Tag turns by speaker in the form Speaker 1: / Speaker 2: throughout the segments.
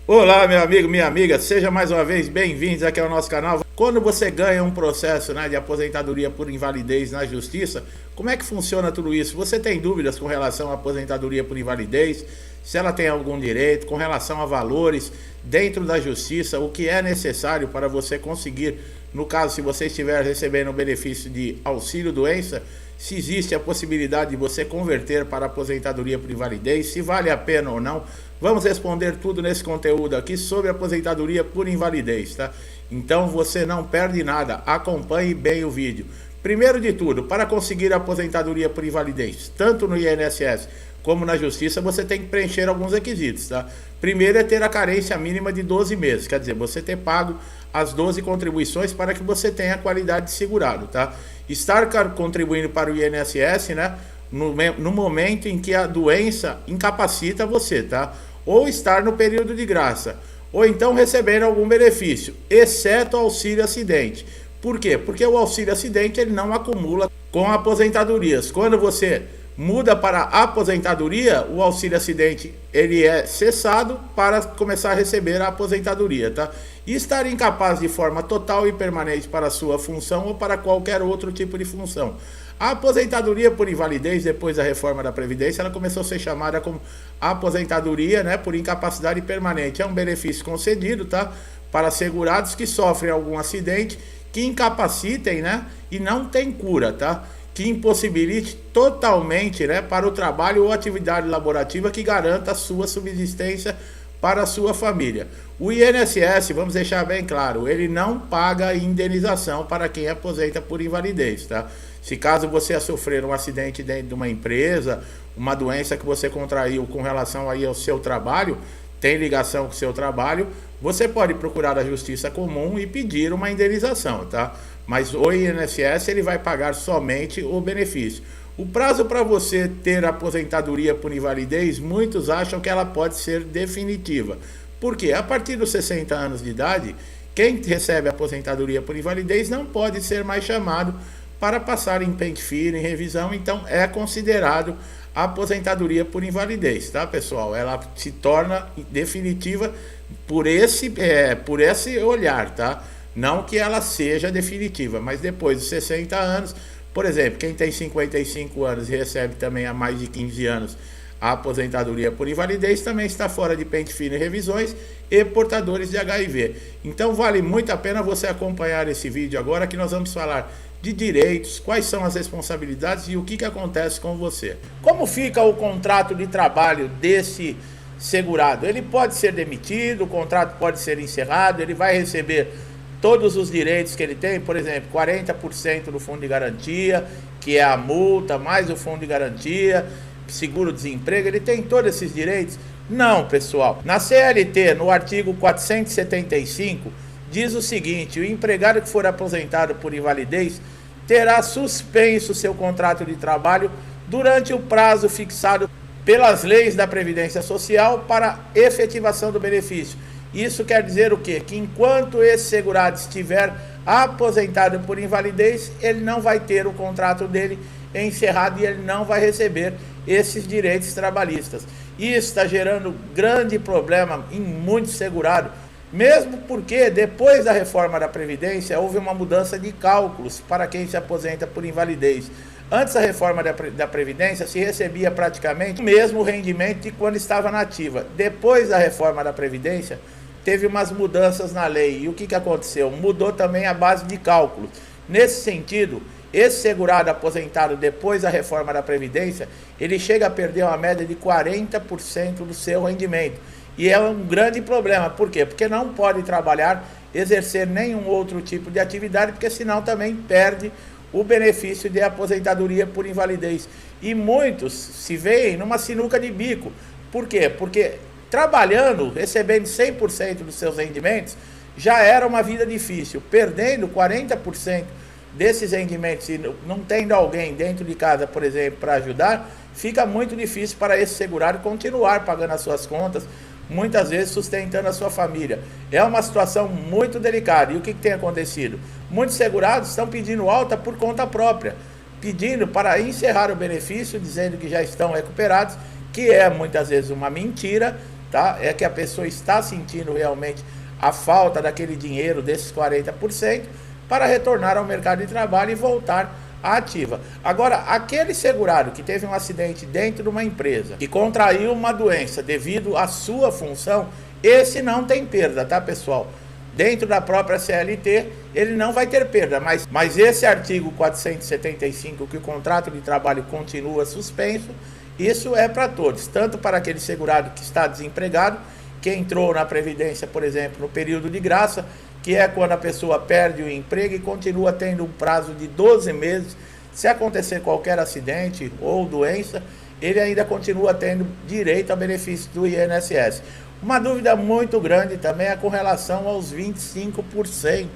Speaker 1: Olá, meu amigo, minha amiga, seja mais uma vez bem-vindos aqui ao nosso canal. Quando você ganha um processo, de aposentadoria por invalidez na justiça, como é que funciona tudo isso? Você tem dúvidas com relação à aposentadoria por invalidez? Se ela tem algum direito, com relação a valores dentro da justiça, o que é necessário para você conseguir, no caso, se você estiver recebendo o benefício de auxílio-doença, se existe a possibilidade de você converter para aposentadoria por invalidez, se vale a pena ou não. Vamos responder tudo nesse conteúdo aqui sobre aposentadoria por invalidez, tá? Então você não perde nada, acompanhe bem o vídeo. Primeiro de tudo, para conseguir a aposentadoria por invalidez, tanto no INSS como na Justiça, você tem que preencher alguns requisitos, tá? Primeiro é ter a carência mínima de 12 meses, quer dizer, você ter pago as 12 contribuições para que você tenha a qualidade de segurado, tá? Estar contribuindo para o INSS, no momento em que a doença incapacita você, tá? Ou estar no período de graça, ou então recebendo algum benefício, exceto auxílio acidente. Por quê? Porque o auxílio acidente ele não acumula com aposentadorias. Quando você muda para a aposentadoria, o auxílio acidente ele é cessado para começar a receber a aposentadoria, tá? E estar incapaz de forma total e permanente para a sua função ou para qualquer outro tipo de função. A aposentadoria por invalidez, depois da reforma da Previdência, ela começou a ser chamada como aposentadoria, por incapacidade permanente. É um benefício concedido, tá? Para segurados que sofrem algum acidente, que incapacitem, e não tem cura, tá? Que impossibilite totalmente, para o trabalho ou atividade laborativa que garanta a sua subsistência para a sua família. O INSS, vamos deixar bem claro, ele não paga indenização para quem aposenta por invalidez, tá? Se caso você sofrer um acidente dentro de uma empresa, uma doença que você contraiu com relação aí ao seu trabalho, tem ligação com o seu trabalho, você pode procurar a Justiça Comum e pedir uma indenização, tá? Mas o INSS ele vai pagar somente o benefício. O prazo para você ter aposentadoria por invalidez, muitos acham que ela pode ser definitiva. Por quê? A partir dos 60 anos de idade, quem recebe aposentadoria por invalidez não pode ser mais chamado para passar em pente fino, em revisão, então é considerado aposentadoria por invalidez, tá, pessoal? Ela se torna definitiva por esse olhar, tá? Não que ela seja definitiva, mas depois dos 60 anos, por exemplo, quem tem 55 anos e recebe também há mais de 15 anos a aposentadoria por invalidez, também está fora de pente fino e revisões e portadores de HIV. Então vale muito a pena você acompanhar esse vídeo agora, que nós vamos falar de direitos, quais são as responsabilidades e o que acontece com você. Como fica o contrato de trabalho desse segurado? Ele pode ser demitido, o contrato pode ser encerrado, ele vai receber todos os direitos que ele tem, por exemplo, 40% do fundo de garantia, que é a multa, mais o fundo de garantia, seguro-desemprego, ele tem todos esses direitos? Não, pessoal. Na CLT, no artigo 475, diz o seguinte: o empregado que for aposentado por invalidez terá suspenso seu contrato de trabalho durante o prazo fixado pelas leis da Previdência Social para efetivação do benefício. Isso quer dizer o quê? Que enquanto esse segurado estiver aposentado por invalidez, ele não vai ter o contrato dele encerrado e ele não vai receber esses direitos trabalhistas. Isso está gerando grande problema em muitos segurados, mesmo porque depois da reforma da Previdência houve uma mudança de cálculos para quem se aposenta por invalidez. Antes da reforma da Previdência se recebia praticamente o mesmo rendimento de quando estava na ativa. Depois da reforma da Previdência teve umas mudanças na lei. E o que aconteceu? Mudou também a base de cálculo. Nesse sentido, esse segurado aposentado depois da reforma da Previdência, ele chega a perder uma média de 40% do seu rendimento. E é um grande problema. Por quê? Porque não pode trabalhar, exercer nenhum outro tipo de atividade, porque senão também perde o benefício de aposentadoria por invalidez. E muitos se veem numa sinuca de bico. Por quê? Porque trabalhando, recebendo 100% dos seus rendimentos, já era uma vida difícil. Perdendo 40% desses rendimentos e não tendo alguém dentro de casa, por exemplo, para ajudar, fica muito difícil para esse segurado continuar pagando as suas contas, muitas vezes sustentando a sua família. É uma situação muito delicada. E o que tem acontecido? Muitos segurados estão pedindo alta por conta própria, pedindo para encerrar o benefício, dizendo que já estão recuperados, que é muitas vezes uma mentira, tá? É que a pessoa está sentindo realmente a falta daquele dinheiro, desses 40%, para retornar ao mercado de trabalho e voltar à ativa. Agora, aquele segurado que teve um acidente dentro de uma empresa, que contraiu uma doença devido à sua função, esse não tem perda, tá, pessoal? Dentro da própria CLT, ele não vai ter perda, mas esse artigo 475, que o contrato de trabalho continua suspenso, isso é para todos, tanto para aquele segurado que está desempregado, que entrou na Previdência, por exemplo, no período de graça, que é quando a pessoa perde o emprego e continua tendo um prazo de 12 meses. Se acontecer qualquer acidente ou doença, ele ainda continua tendo direito a benefício do INSS. Uma dúvida muito grande também é com relação aos 25%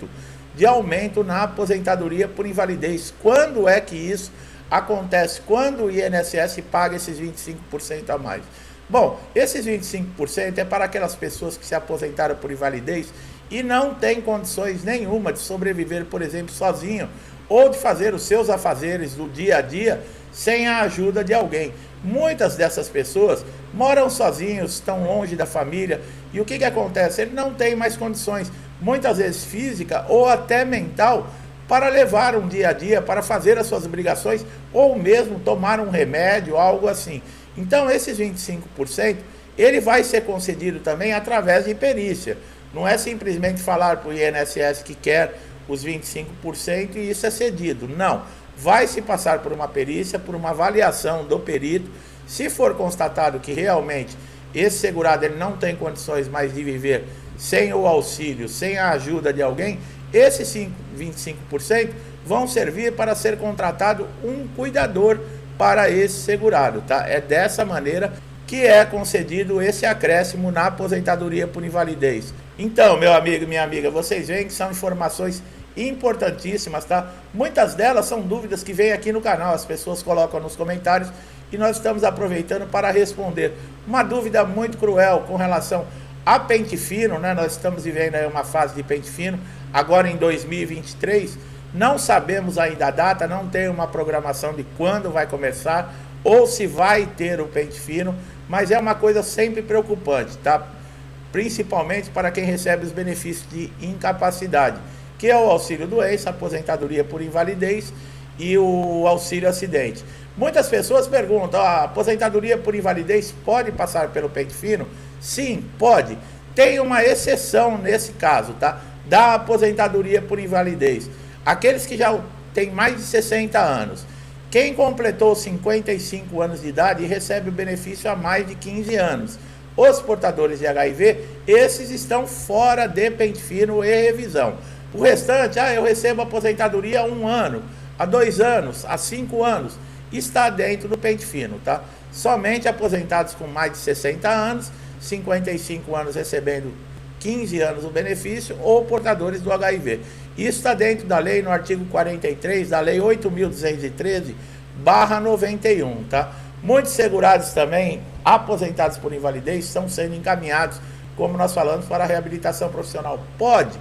Speaker 1: de aumento na aposentadoria por invalidez. Quando é que isso acontece? Quando o INSS paga esses 25% a mais? Bom, esses 25% é para aquelas pessoas que se aposentaram por invalidez e não têm condições nenhuma de sobreviver, por exemplo, sozinho, ou de fazer os seus afazeres do dia a dia sem a ajuda de alguém. Muitas dessas pessoas moram sozinhos, estão longe da família, e o que acontece? Ele não tem mais condições, muitas vezes física ou até mental, para levar um dia a dia, para fazer as suas obrigações, ou mesmo tomar um remédio, algo assim. Então, esses 25%, ele vai ser concedido também através de perícia. Não é simplesmente falar para o INSS que quer os 25% e isso é cedido. Não. Vai se passar por uma perícia, por uma avaliação do perito. Se for constatado que realmente esse segurado ele não tem condições mais de viver sem o auxílio, sem a ajuda de alguém, esses 25% vão servir para ser contratado um cuidador para esse segurado, tá? É dessa maneira que é concedido esse acréscimo na aposentadoria por invalidez. Então, meu amigo e minha amiga, vocês veem que são informações importantíssimas, tá? Muitas delas são dúvidas que vêm aqui no canal, as pessoas colocam nos comentários e nós estamos aproveitando para responder. Uma dúvida muito cruel com relação a pente fino, né? Nós estamos vivendo aí uma fase de pente fino, agora em 2023, não sabemos ainda a data, não tem uma programação de quando vai começar ou se vai ter o pente fino, mas é uma coisa sempre preocupante, tá? Principalmente para quem recebe os benefícios de incapacidade, que é o auxílio doença, aposentadoria por invalidez e o auxílio acidente. Muitas pessoas perguntam, a aposentadoria por invalidez pode passar pelo pente fino? Sim, pode. Tem uma exceção nesse caso, tá? Da aposentadoria por invalidez. Aqueles que já têm mais de 60 anos. Quem completou 55 anos de idade e recebe o benefício há mais de 15 anos. Os portadores de HIV, esses estão fora de pente fino e revisão. O restante, eu recebo aposentadoria há 1 ano, há 2 anos, há 5 anos, está dentro do pente fino, tá? Somente aposentados com mais de 60 anos, 55 anos recebendo 15 anos o benefício, ou portadores do HIV. Isso está dentro da lei, no artigo 43 da lei 8.213/91, tá? Muitos segurados também, aposentados por invalidez, estão sendo encaminhados, como nós falamos, para a reabilitação profissional. Pode,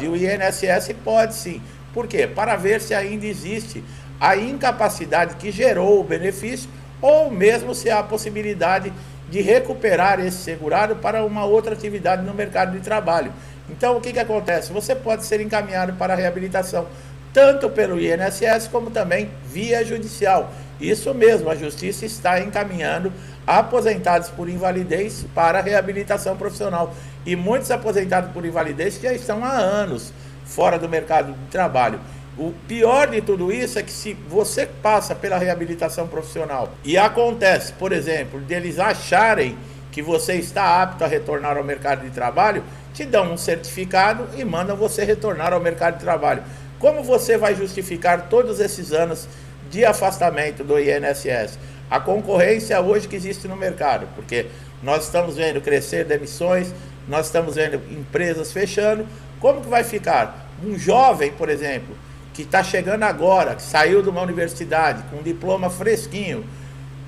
Speaker 1: o INSS pode sim. Por quê? Para ver se ainda existe a incapacidade que gerou o benefício, ou mesmo se há a possibilidade de recuperar esse segurado para uma outra atividade no mercado de trabalho. Então, o que acontece? Você pode ser encaminhado para a reabilitação, tanto pelo INSS como também via judicial. Isso mesmo, a Justiça está encaminhando aposentados por invalidez para a reabilitação profissional. E muitos aposentados por invalidez já estão há anos fora do mercado de trabalho. O pior de tudo isso é que se você passa pela reabilitação profissional e acontece, por exemplo, deles acharem que você está apto a retornar ao mercado de trabalho, te dão um certificado e mandam você retornar ao mercado de trabalho. Como você vai justificar todos esses anos de afastamento do INSS? A concorrência hoje que existe no mercado, porque nós estamos vendo crescer demissões, nós estamos vendo empresas fechando. Como que vai ficar? Um jovem, por exemplo, que está chegando agora, que saiu de uma universidade com um diploma fresquinho,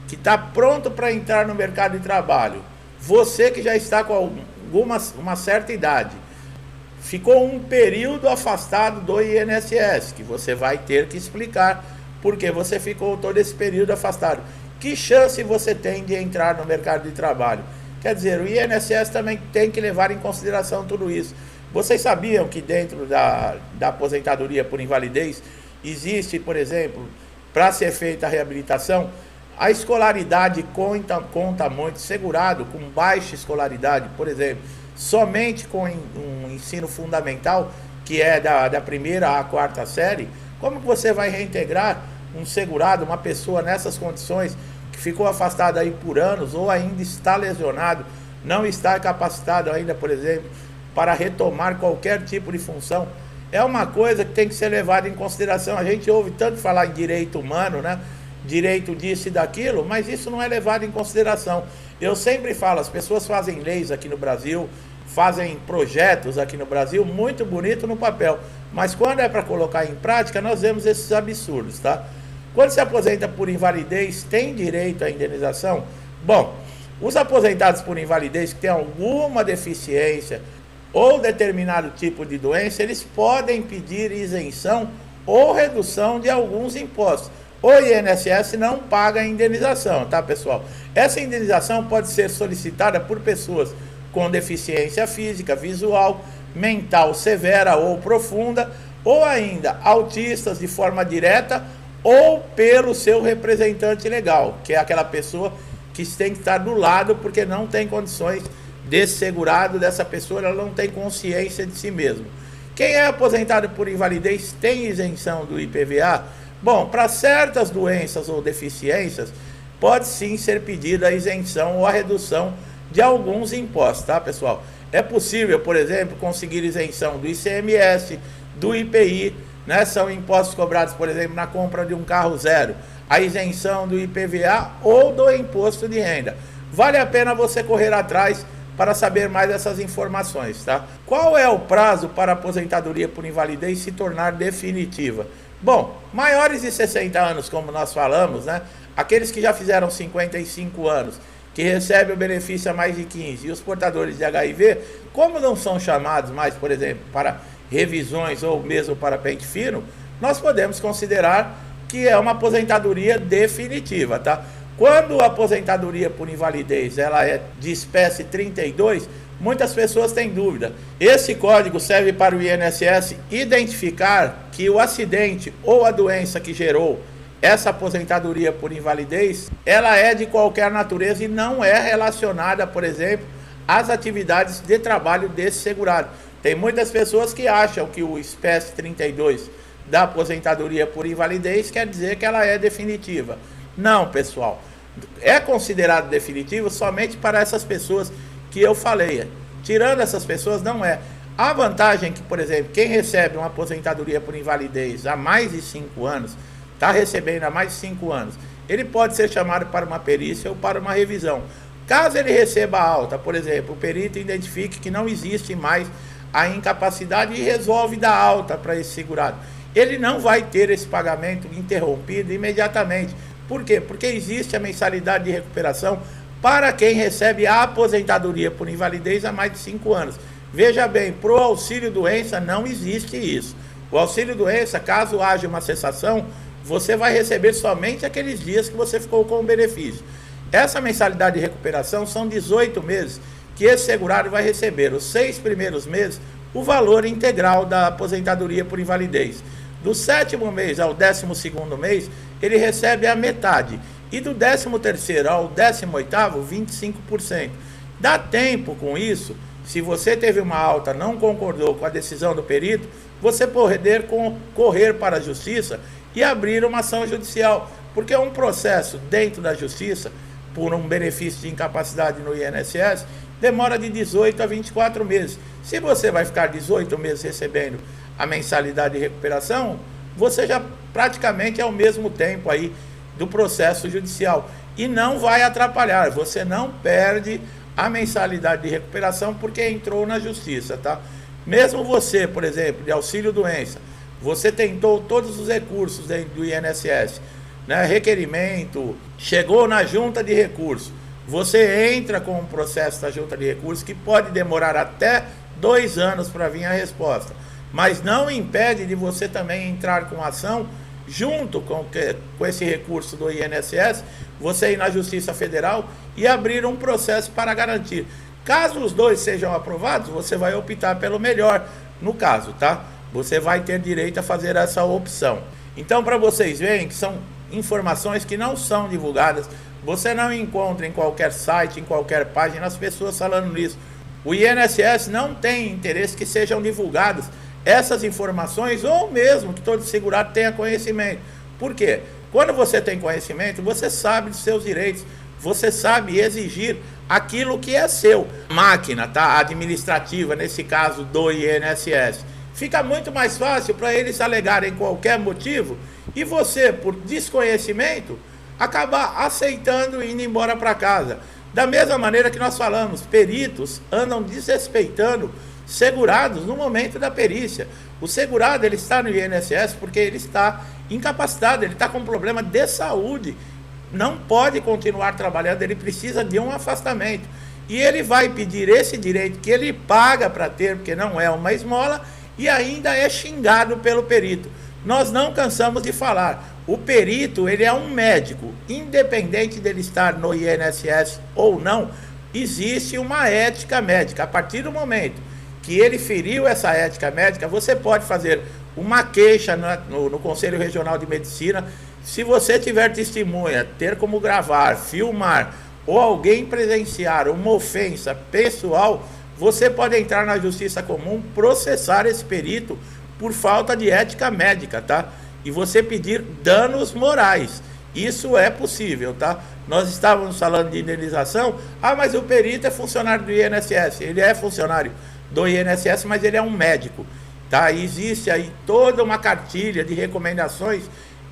Speaker 1: que está pronto para entrar no mercado de trabalho. Você que já está com uma certa idade, ficou um período afastado do INSS, que você vai ter que explicar porque você ficou todo esse período afastado. Que chance você tem de entrar no mercado de trabalho? Quer dizer, o INSS também tem que levar em consideração tudo isso. Vocês sabiam que dentro da aposentadoria por invalidez existe, por exemplo, para ser feita a reabilitação, a escolaridade conta muito, segurado com baixa escolaridade, por exemplo, somente com um ensino fundamental, que é da primeira à quarta série. Como que você vai reintegrar um segurado, uma pessoa nessas condições, que ficou afastado aí por anos ou ainda está lesionado, não está capacitado ainda, por exemplo, para retomar qualquer tipo de função? É uma coisa que tem que ser levada em consideração. A gente ouve tanto falar em direito humano, né? Direito disso e daquilo, mas isso não é levado em consideração. Eu sempre falo, as pessoas fazem leis aqui no Brasil, fazem projetos aqui no Brasil, muito bonito no papel, mas quando é para colocar em prática, nós vemos esses absurdos, tá? Quando se aposenta por invalidez, tem direito à indenização? Bom, os aposentados por invalidez que têm alguma deficiência ou determinado tipo de doença, eles podem pedir isenção ou redução de alguns impostos. O INSS não paga a indenização, tá, pessoal? Essa indenização pode ser solicitada por pessoas com deficiência física, visual, mental severa ou profunda, ou ainda autistas de forma direta ou pelo seu representante legal, que é aquela pessoa que tem que estar do lado porque não tem condições desse segurado, dessa pessoa, ela não tem consciência de si mesmo. Quem é aposentado por invalidez tem isenção do IPVA? Bom, para certas doenças ou deficiências, pode sim ser pedida a isenção ou a redução de alguns impostos, tá, pessoal? É possível, por exemplo, conseguir isenção do ICMS, do IPI, né? São impostos cobrados, por exemplo, na compra de um carro zero, a isenção do IPVA ou do imposto de renda. Vale a pena você correr atrás para saber mais dessas informações, tá? Qual é o prazo para a aposentadoria por invalidez se tornar definitiva? Bom, maiores de 60 anos, como nós falamos, né? Aqueles que já fizeram 55 anos, que recebem o benefício há mais de 15, e os portadores de HIV, como não são chamados mais, por exemplo, para revisões ou mesmo para pente fino, nós podemos considerar que é uma aposentadoria definitiva, tá? Quando a aposentadoria por invalidez ela é de espécie 32, muitas pessoas têm dúvida. Esse código serve para o INSS identificar que o acidente ou a doença que gerou essa aposentadoria por invalidez, ela é de qualquer natureza e não é relacionada, por exemplo, às atividades de trabalho desse segurado. Tem muitas pessoas que acham que o espécie 32 da aposentadoria por invalidez quer dizer que ela é definitiva. Não, pessoal. É considerado definitivo somente para essas pessoas que eu falei. Tirando essas pessoas, não é. A vantagem é que, por exemplo, quem recebe uma aposentadoria por invalidez há mais de 5 anos, está recebendo há mais de 5 anos, ele pode ser chamado para uma perícia ou para uma revisão. Caso ele receba alta, por exemplo, o perito identifique que não existe mais a incapacidade e resolve dar alta para esse segurado. Ele não vai ter esse pagamento interrompido imediatamente. Por quê? Porque existe a mensalidade de recuperação para quem recebe a aposentadoria por invalidez há mais de 5 anos. Veja bem, para o auxílio-doença não existe isso. O auxílio-doença, caso haja uma cessação, você vai receber somente aqueles dias que você ficou com o benefício. Essa mensalidade de recuperação são 18 meses que esse segurado vai receber. Os 6 primeiros meses, o valor integral da aposentadoria por invalidez. Do 7º mês ao 12º mês, ele recebe a metade. E do 13º ao 18º, 25%. Dá tempo com isso, se você teve uma alta, não concordou com a decisão do perito, você poder correr para a justiça e abrir uma ação judicial. Porque um processo dentro da justiça, por um benefício de incapacidade no INSS, demora de 18 a 24 meses. Se você vai ficar 18 meses recebendo a mensalidade de recuperação, você já praticamente é o mesmo tempo aí do processo judicial. E não vai atrapalhar, você não perde a mensalidade de recuperação porque entrou na justiça, tá? Mesmo você, por exemplo, de auxílio-doença, você tentou todos os recursos dentro do INSS, né? Requerimento, chegou na junta de recurso, você entra com um processo da junta de recursos que pode demorar até 2 anos para vir a resposta, mas não impede de você também entrar com ação junto com esse recurso do INSS, você ir na Justiça Federal e abrir um processo para garantir. Caso os dois sejam aprovados, você vai optar pelo melhor no caso, tá? Você vai ter direito a fazer essa opção. Então, para vocês verem que são informações que não são divulgadas, você não encontra em qualquer site, em qualquer página, as pessoas falando nisso. O INSS não tem interesse que sejam divulgadas essas informações, ou mesmo que todo segurado tenha conhecimento. Por quê? Quando você tem conhecimento, você sabe dos seus direitos, você sabe exigir aquilo que é seu. Máquina, tá? Administrativa, nesse caso do INSS. Fica muito mais fácil para eles alegarem qualquer motivo e você, por desconhecimento, acabar aceitando e indo embora para casa. Da mesma maneira que nós falamos, peritos andam desrespeitando segurados no momento da perícia. O segurado, ele está no INSS porque ele está incapacitado, ele está com problema de saúde, não pode continuar trabalhando, ele precisa de um afastamento. E ele vai pedir esse direito que ele paga para ter, porque não é uma esmola, e ainda é xingado pelo perito. Nós não cansamos de falar, o perito, ele é um médico, independente dele estar no INSS ou não, existe uma ética médica. A partir do momento que ele feriu essa ética médica, você pode fazer uma queixa no Conselho Regional de Medicina. Se você tiver testemunha, ter como gravar, filmar, ou alguém presenciar uma ofensa pessoal, você pode entrar na Justiça Comum, processar esse perito por falta de ética médica, tá? E você pedir danos morais. Isso é possível, tá? Nós estávamos falando de indenização. Ah, mas o perito é funcionário do INSS. Ele é funcionário do INSS, mas ele é um médico, tá? E existe aí toda uma cartilha de recomendações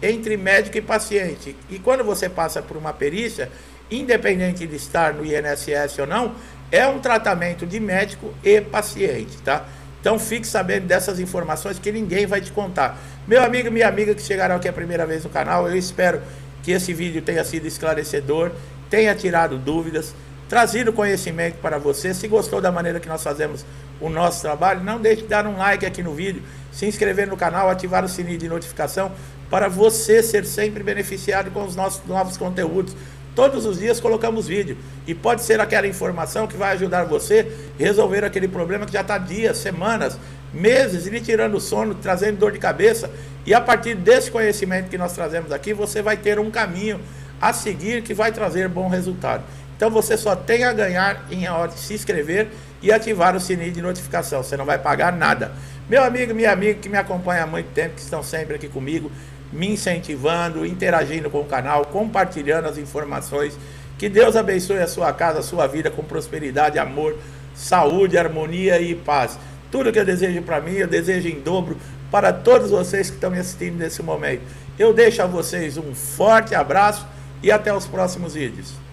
Speaker 1: entre médico e paciente. E quando você passa por uma perícia, independente de estar no INSS ou não, é um tratamento de médico e paciente, tá? Então fique sabendo dessas informações que ninguém vai te contar. Meu amigo, minha amiga que chegaram aqui a primeira vez no canal, eu espero que esse vídeo tenha sido esclarecedor, tenha tirado dúvidas, trazido conhecimento para você. Se gostou da maneira que nós fazemos o nosso trabalho, não deixe de dar um like aqui no vídeo, se inscrever no canal, ativar o sininho de notificação para você ser sempre beneficiado com os nossos novos conteúdos. Todos os dias colocamos vídeo e pode ser aquela informação que vai ajudar você a resolver aquele problema que já está dias, semanas, meses, lhe tirando o sono, trazendo dor de cabeça. E a partir desse conhecimento que nós trazemos aqui, você vai ter um caminho a seguir que vai trazer bom resultado. Então você só tem a ganhar em hora de se inscrever e ativar o sininho de notificação. Você não vai pagar nada. Meu amigo, minha amiga que me acompanha há muito tempo, que estão sempre aqui comigo, me incentivando, interagindo com o canal, compartilhando as informações. Que Deus abençoe a sua casa, a sua vida com prosperidade, amor, saúde, harmonia e paz. Tudo que eu desejo para mim, eu desejo em dobro para todos vocês que estão me assistindo nesse momento. Eu deixo a vocês um forte abraço e até os próximos vídeos.